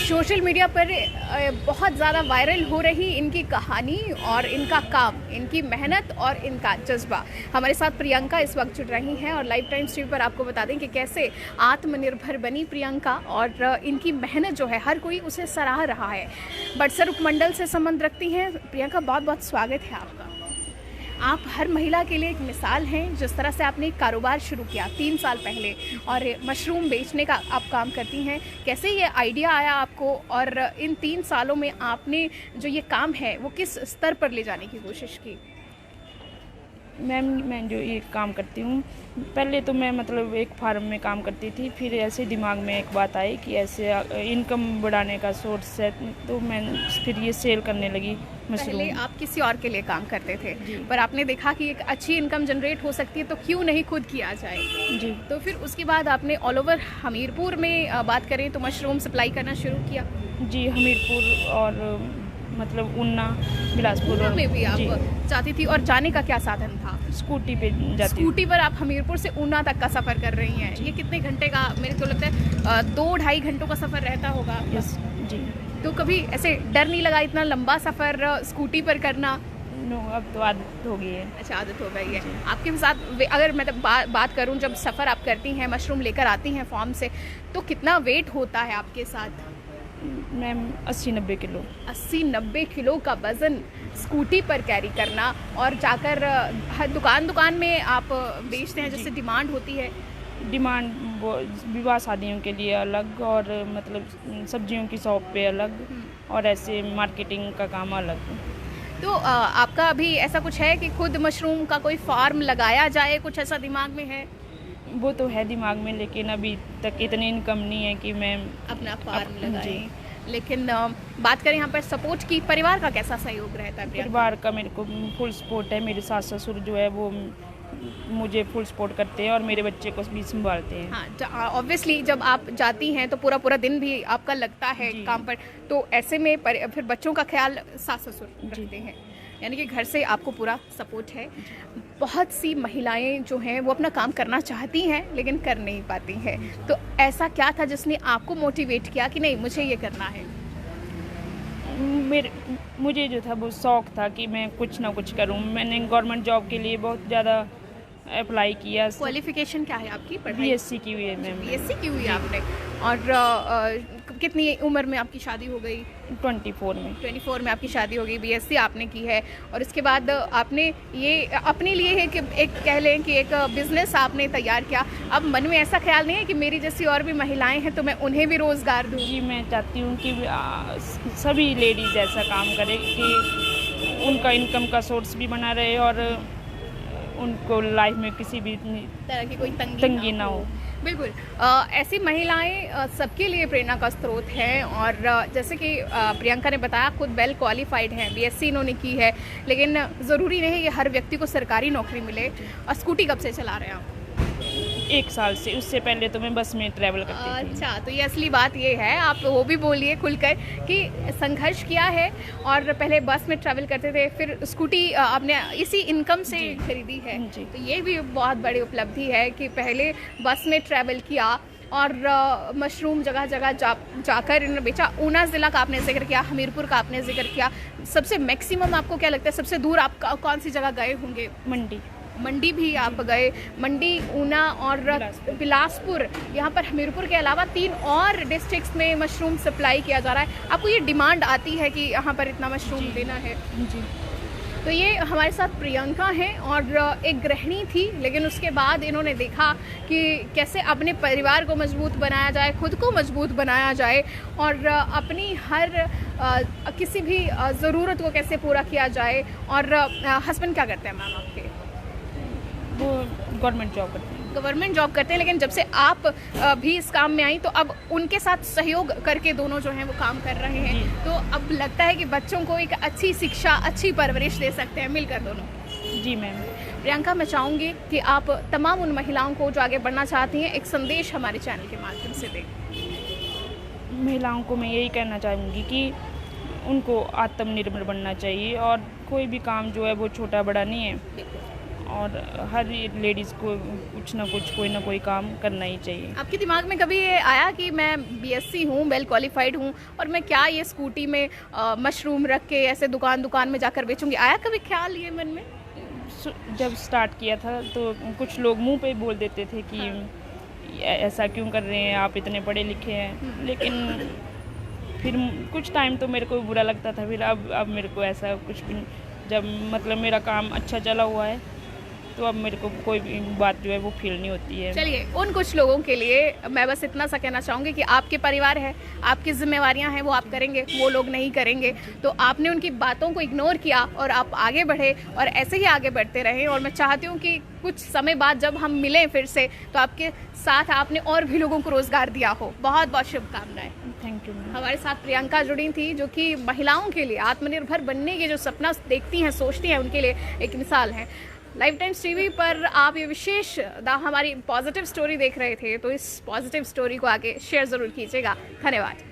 Social media पर बहुत ज़्यादा वायरल हो रही इनकी कहानी और इनका काम, इनकी मेहनत और इनका जज्बा। हमारे साथ प्रियंका इस वक्त जुड़ रही हैं और लाइव टाइम्स टीवी पर आपको बता दें कि कैसे आत्मनिर्भर बनी प्रियंका और इनकी मेहनत जो है हर कोई उसे सराह रहा है। बड़सर उपमंडल से संबंध रखती हैं प्रियंका, बहुत बहुत स्वागत है आपका। आप हर महिला के लिए एक मिसाल हैं। जिस तरह से आपने एक कारोबार शुरू किया 3 साल पहले और मशरूम बेचने का आप काम करती हैं, कैसे ये आइडिया आया आपको और इन 3 सालों में आपने जो ये काम है वो किस स्तर पर ले जाने की कोशिश की? मैम, मैं जो ये काम करती हूँ, पहले तो मैं मतलब एक फार्म में काम करती थी, फिर ऐसे दिमाग में एक बात आई कि ऐसे इनकम बढ़ाने का सोर्स है, तो मैं फिर ये सेल करने लगी मशरूम। पहले आप किसी और के लिए काम करते थे, पर आपने देखा कि एक अच्छी इनकम जनरेट हो सकती है तो क्यों नहीं खुद किया जाए जी। तो फिर उसके बाद आपने ऑल ओवर हमीरपुर में बात करें तो मशरूम सप्लाई करना शुरू किया। जी, हमीरपुर और मतलब ऊना, बिलासपुर ऊना में भी आप जी। जाती थी और जाने का क्या साधन था? स्कूटी पे जाती हूँ। स्कूटी पर आप हमीरपुर से ऊना तक का सफ़र कर रही हैं। ये कितने घंटे का, मेरे को लगता है 2-2.5 घंटों का सफ़र रहता होगा। यस जी। तो कभी ऐसे डर नहीं लगा इतना लंबा सफ़र स्कूटी पर करना? नो, अब तो आदत हो गई है। अच्छा, आदत हो गई है आपके साथ। अगर मैं बात करूं, जब सफ़र आप करती हैं, मशरूम लेकर आती हैं फार्म से, तो कितना वेट होता है आपके साथ? Ma'am 80-90 kilo. 80-90 किलो का वज़न स्कूटी पर कैरी करना और जाकर हर दुकान में आप बेचते हैं, जिससे डिमांड होती है। डिमांड विवाह शादियों के लिए अलग और मतलब सब्जियों की शॉप पे अलग और ऐसे मार्केटिंग का काम अलग। तो आपका अभी ऐसा कुछ है कि खुद मशरूम का कोई फार्म लगाया जाए, कुछ ऐसा दिमाग में है? वो तो है दिमाग में, लेकिन अभी तक इतनी इनकम नहीं है कि मैं अपना फार्म लगाएं। लेकिन बात करें यहाँ पर सपोर्ट की, परिवार का कैसा सहयोग रहता है? परिवार का मेरे को फुल सपोर्ट है। मेरे सास ससुर जो है वो मुझे फुल सपोर्ट करते हैं और मेरे बच्चे को भी संभालते हैं। हाँ, ऑब्वियसली जब आप जाती हैं तो पूरा दिन भी आपका लगता है काम पर, तो ऐसे में फिर बच्चों का ख्याल सास ससुर रखते हैं, यानी कि घर से आपको पूरा सपोर्ट है। बहुत सी महिलाएं जो हैं वो अपना काम करना चाहती हैं लेकिन कर नहीं पाती हैं, तो ऐसा क्या था जिसने आपको मोटिवेट किया कि नहीं मुझे ये करना है? मुझे जो था वो शौक़ था कि मैं कुछ ना कुछ करूं। मैंने गवर्नमेंट जॉब के लिए बहुत ज़्यादा अप्लाई किया। क्वालिफिकेशन क्या है आपकी? BSc की हुई है मैम। BSc की हुई है आपने। और कितनी उम्र में आपकी शादी हो गई? 24 में। 24 में आपकी शादी हो गई, BSc आपने की है और इसके बाद आपने ये अपने लिए है कि एक कह लें कि एक बिज़नेस आपने तैयार किया। अब मन में ऐसा ख्याल नहीं है कि मेरी जैसी और भी महिलाएं हैं तो मैं उन्हें भी रोज़गार दूँ? जी, मैं चाहती हूँ कि सभी लेडीज़ ऐसा काम करें कि उनका इनकम का सोर्स भी बना रहे और उनको लाइफ में किसी भी तरह की कोई तंगी ना हो। बिल्कुल, ऐसी महिलाएं सबके लिए प्रेरणा का स्रोत हैं और जैसे कि प्रियंका ने बताया, खुद वेल क्वालिफाइड हैं, BSc इन्होंने की है, लेकिन ज़रूरी नहीं कि हर व्यक्ति को सरकारी नौकरी मिले। और स्कूटी कब से चला रहे हैं आप? 1 साल से। उससे पहले तो मैं बस में ट्रैवल करती थी। अच्छा, तो ये असली बात ये है, आप वो भी बोलिए खुलकर कि संघर्ष किया है और पहले बस में ट्रैवल करते थे, फिर स्कूटी आपने इसी इनकम से खरीदी है। तो ये भी बहुत बड़ी उपलब्धि है कि पहले बस में ट्रैवल किया और मशरूम जगह जगह जाकर इन्होंने बेचा। ऊना ज़िला का आपने जिक्र किया, हमीरपुर का आपने जिक्र किया। सबसे मैक्सिमम आपको क्या लगता है, सबसे दूर आप कौन सी जगह गए होंगे? मंडी भी आप गए। मंडी, ऊना और बिलासपुर, यहाँ पर हमीरपुर के अलावा 3 और डिस्ट्रिक्ट्स में मशरूम सप्लाई किया जा रहा है। आपको ये डिमांड आती है कि यहाँ पर इतना मशरूम देना है? जी। तो ये हमारे साथ प्रियंका हैं और एक गृहिणी थी, लेकिन उसके बाद इन्होंने देखा कि कैसे अपने परिवार को मजबूत बनाया जाए, खुद को मजबूत बनाया जाए और अपनी हर किसी भी ज़रूरत को कैसे पूरा किया जाए। और हस्बैंड क्या करते हैं मैम आपके? वो गवर्नमेंट जॉब करते हैं। गवर्नमेंट जॉब करते हैं, लेकिन जब से आप भी इस काम में आई तो अब उनके साथ सहयोग करके दोनों जो हैं वो काम कर रहे हैं, तो अब लगता है कि बच्चों को एक अच्छी शिक्षा, अच्छी परवरिश दे सकते हैं मिलकर दोनों। जी मैम। प्रियंका, मैं चाहूँगी कि आप तमाम उन महिलाओं को जो आगे बढ़ना चाहती हैं एक संदेश हमारे चैनल के माध्यम से दें। महिलाओं को मैं यही कहना चाहूँगी कि उनको आत्मनिर्भर बनना चाहिए और कोई भी काम जो है वो छोटा बड़ा नहीं है और हर लेडीज़ को कुछ ना कुछ कोई ना कोई काम करना ही चाहिए। आपके दिमाग में कभी ये आया कि मैं बीएससी हूँ, वेल क्वालिफाइड हूँ, और मैं क्या ये स्कूटी में मशरूम रख के ऐसे दुकान दुकान में जाकर बेचूंगी? आया कभी ख्याल ये मन में? जब स्टार्ट किया था तो कुछ लोग मुंह पे बोल देते थे कि ऐसा क्यों कर रहे हैं आप, इतने पढ़े लिखे हैं, लेकिन फिर कुछ टाइम तो मेरे को बुरा लगता था। फिर अब मेरे को ऐसा कुछ भी, जब मतलब मेरा काम अच्छा चला हुआ है तो अब मेरे को कोई भी बात जो है वो फील नहीं होती है। चलिए, उन कुछ लोगों के लिए मैं बस इतना सा कहना चाहूँगी कि आपके परिवार है, आपकी जिम्मेवारियां हैं, वो आप करेंगे, वो लोग नहीं करेंगे। तो आपने उनकी बातों को इग्नोर किया और आप आगे बढ़े और ऐसे ही आगे बढ़ते रहें। और मैं चाहती हूँ कि कुछ समय बाद जब हम मिलें फिर से तो आपके साथ आपने और भी लोगों को रोज़गार दिया हो। बहुत बहुत शुभकामनाएं। Thank you. हमारे साथ प्रियंका जुड़ी थी, जो कि महिलाओं के लिए आत्मनिर्भर बनने के जो सपना देखती हैं, सोचती हैं, उनके लिए एक मिसाल है। लाइफ टाइम्स टीवी पर आप ये विशेष हमारी पॉजिटिव स्टोरी देख रहे थे, तो इस पॉजिटिव स्टोरी को आगे शेयर ज़रूर कीजिएगा। धन्यवाद।